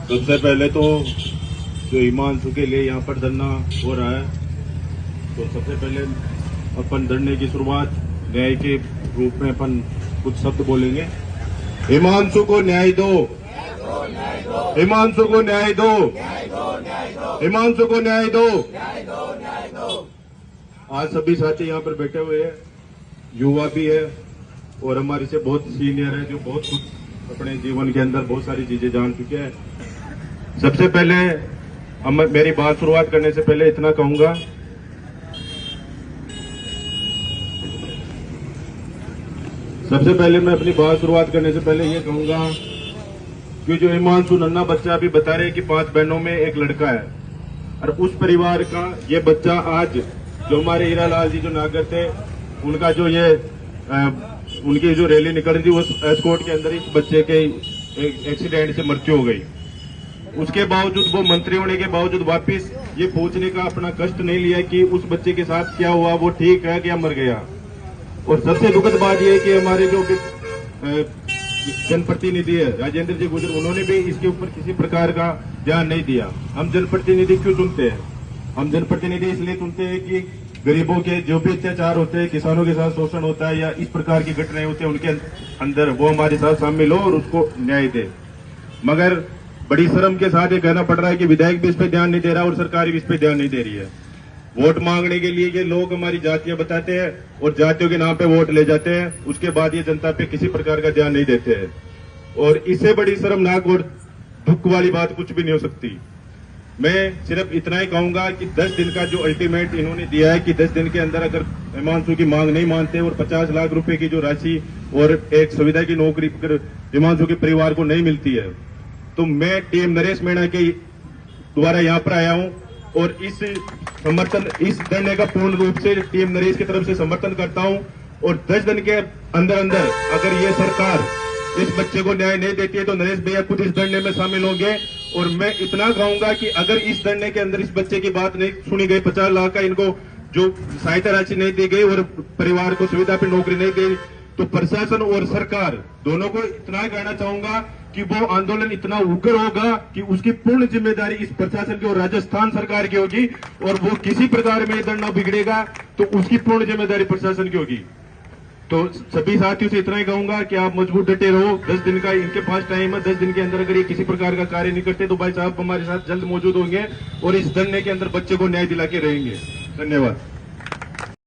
सबसे पहले तो जो हिमांशु के लिए यहाँ पर धरना हो रहा है, तो सबसे पहले अपन धरने की शुरुआत न्याय के रूप में अपन कुछ शब्द बोलेंगे। हिमांशु को न्याय दो, हिमांशु को न्याय दो, हिमांशु को न्याय दो। आज सभी साथी यहाँ पर बैठे हुए हैं, युवा भी है और हमारे से बहुत सीनियर है जो बहुत कुछ अपने जीवन के अंदर बहुत सारी चीजें जान चुके हैं। सबसे पहले मेरी बात शुरुआत करने से पहले इतना कहूंगा, सबसे पहले मैं अपनी बात शुरुआत करने से पहले ये कहूंगा कि जो हिमांशु नन्हा बच्चा अभी बता रहे कि 5 बहनों में एक लड़का है, और उस परिवार का ये बच्चा आज जो हमारे हीरालाल जी जो नागर थे, उनका जो ये उनकी जो रैली निकल रही थी वो एस्कॉर्ट के अंदर इस बच्चे के एक्सीडेंट से मृत्यु हो गई। उसके बावजूद वो मंत्री होने के बावजूद वापस ये पूछने का अपना कष्ट नहीं लिया कि उस बच्चे के साथ क्या हुआ, वो ठीक है क्या मर गया। और सबसे दुखद बात यह है कि हमारे जो जनप्रतिनिधि है राजेंद्र जी गुजर, उन्होंने भी इसके ऊपर किसी प्रकार का ध्यान नहीं दिया। हम जनप्रतिनिधि क्यों चुनते हैं? हम जनप्रतिनिधि इसलिए चुनते हैं कि गरीबों के जो भी अत्याचार होते हैं, किसानों के साथ शोषण होता है या इस प्रकार की घटनाएं होती है, उनके अंदर वो हमारे साथ शामिल हो और उसको न्याय दे। मगर बड़ी शर्म के साथ ये कहना पड़ रहा है कि विधायक भी इस पे ध्यान नहीं दे रहा और सरकार भी इस पे ध्यान नहीं दे रही है। वोट मांगने के लिए ये लोग हमारी जातियां बताते हैं और जातियों के नाम पे वोट ले जाते हैं, उसके बाद ये जनता पे किसी प्रकार का ध्यान नहीं देते हैं। और इससे बड़ी शर्मनाक और दुख वाली बात कुछ भी नहीं हो सकती। मैं सिर्फ इतना ही कहूंगा कि 10 दिन का जो अल्टीमेट इन्होंने दिया है कि 10 दिन के अंदर अगर हिमांशु की मांग नहीं मानते और 50 लाख रुपए की जो राशि और एक सुविधा की नौकरी हिमांशु के परिवार को नहीं मिलती है, तो मैं टीम नरेश मीणा के द्वारा यहाँ पर आया हूँ और इस धरने का पूर्ण रूप से टीम नरेश की तरफ से समर्थन करता हूँ। और 10 दिन के अंदर अंदर अगर ये सरकार इस बच्चे को न्याय नहीं देती है तो नरेश भैया खुद इस धरने में शामिल होंगे। और मैं इतना कहूंगा कि अगर इस धरने के अंदर इस बच्चे की बात नहीं सुनी गई, 50 लाख का इनको जो सहायता राशि नहीं दी गई और परिवार को सुविधा पर नौकरी नहीं दी, तो प्रशासन और सरकार दोनों को इतना कहना चाहूंगा कि वो आंदोलन इतना उग्र होगा कि उसकी पूर्ण जिम्मेदारी इस प्रशासन की और राजस्थान सरकार की होगी। और वो किसी प्रकार में धरना बिगड़ेगा तो उसकी पूर्ण जिम्मेदारी प्रशासन की होगी। तो सभी साथियों से इतना ही कहूंगा कि आप मजबूत डटे रहो। 10 दिन का इनके पास टाइम है। 10 दिन के अंदर अगर ये किसी प्रकार का कार्य नहीं करते तो भाई साहब हमारे साथ जल्द मौजूद होंगे और इस धरने के अंदर बच्चे को न्याय दिला के रहेंगे। धन्यवाद।